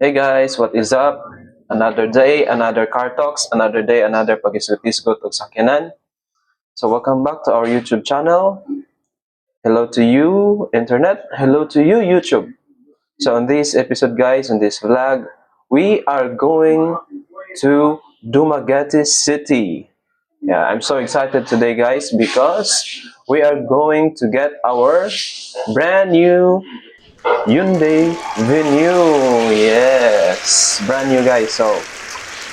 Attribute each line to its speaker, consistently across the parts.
Speaker 1: Hey guys, what is up? Another day, another car talks, another day, another pagisgot-isgot og sakyanan. So welcome back to our YouTube channel. Hello to you, Internet. Hello to you, YouTube. So on this episode, guys, on this vlog, we are going to Dumaguete City. Yeah, I'm so excited today, guys, because we are going to get our brand new Hyundai Venue. Yes, brand new, guys. So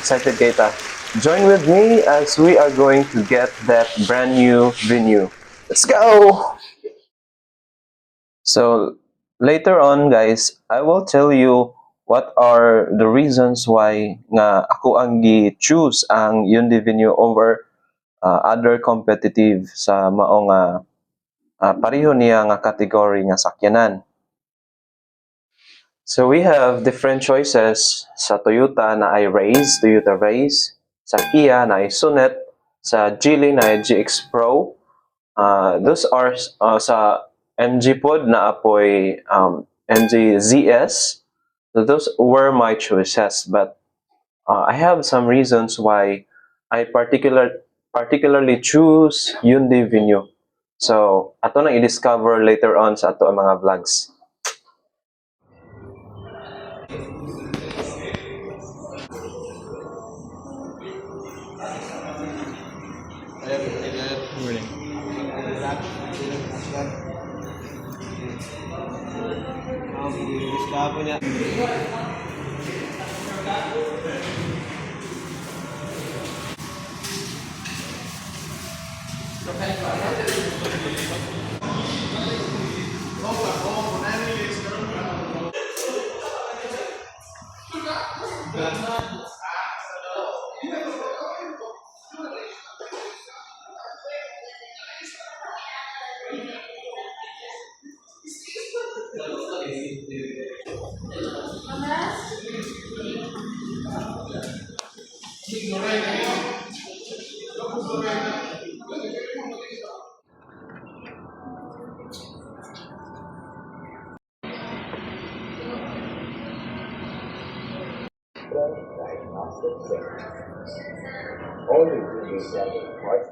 Speaker 1: excited, Keita. Join with me as we are going to get that brand new Venue. Let's go! So later on, guys, I will tell you what are the reasons why nga ako ang gi-choose ang Hyundai Venue over other competitive sa maong pareho niya nga category nga sakyanan. So we have different choices sa Toyota na ay Toyota Race, sa Kia na ay Sonet, sa Geely na ay GX Pro. Those are sa MG Pod na apoy MG ZS. So those were my choices, but I have some reasons why I particularly choose Hyundai Venue. So ato na i-discover later on sa ato ang mga vlogs. Only to use that part.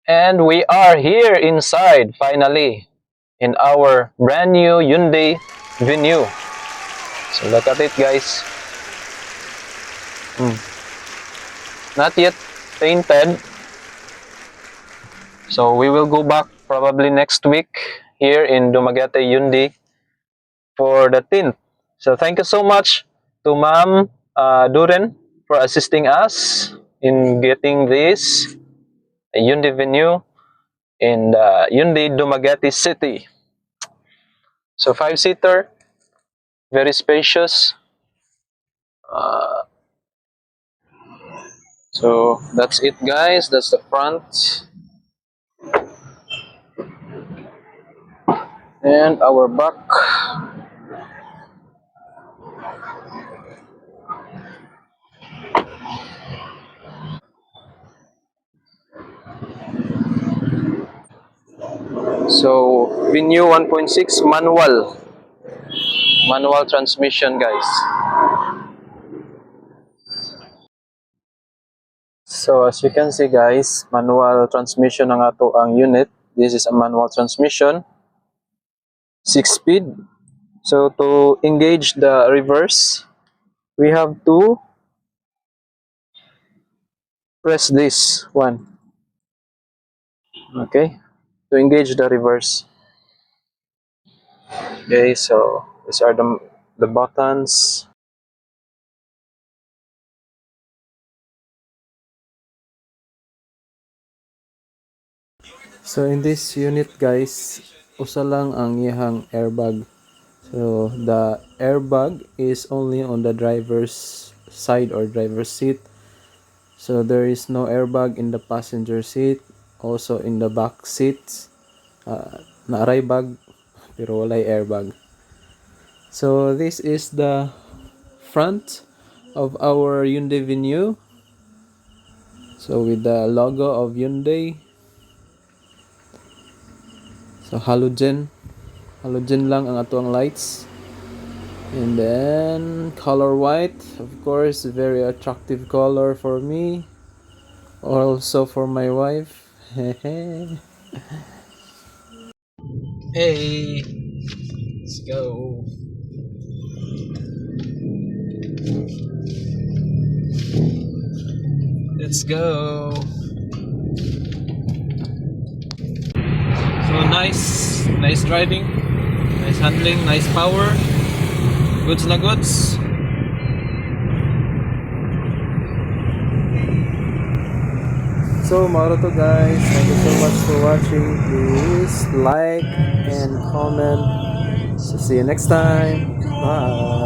Speaker 1: And we are here inside finally in our brand new Hyundai Venue. So look at it, guys. Not yet painted. So we will go back probably next week here in Dumaguete Hyundai for the tint. So thank you so much to Ma'am Duren for assisting us in getting this Hyundai Venue in the Hyundai Dumaguete City. So 5-seater, very spacious. So that's it, guys. That's the front and our back. So Venue 1.6 manual transmission, guys. So as you can see, guys, manual transmission ang ato ang unit. This is a manual transmission, 6-speed. So to engage the reverse, we have to press this one. Okay, to engage the reverse. Okay, so these are the buttons. So in this unit, guys, usa lang ang iyang airbag. So the airbag is only on the driver's side or driver's seat. So there is no airbag in the passenger seat, also in the back seats.
Speaker 2: naaray bag pero walay airbag. So this is the front of our Hyundai Venue. So with the logo of Hyundai. So halogen lang ang atuang lights. And then color white, of course, very attractive color for me, also for my wife. Hey, let's go. Let's go. So nice driving, nice handling, nice power. Goods na goods. So, maro to guys. Thank you so much for watching. Please like and comment. So, see you next time. Bye.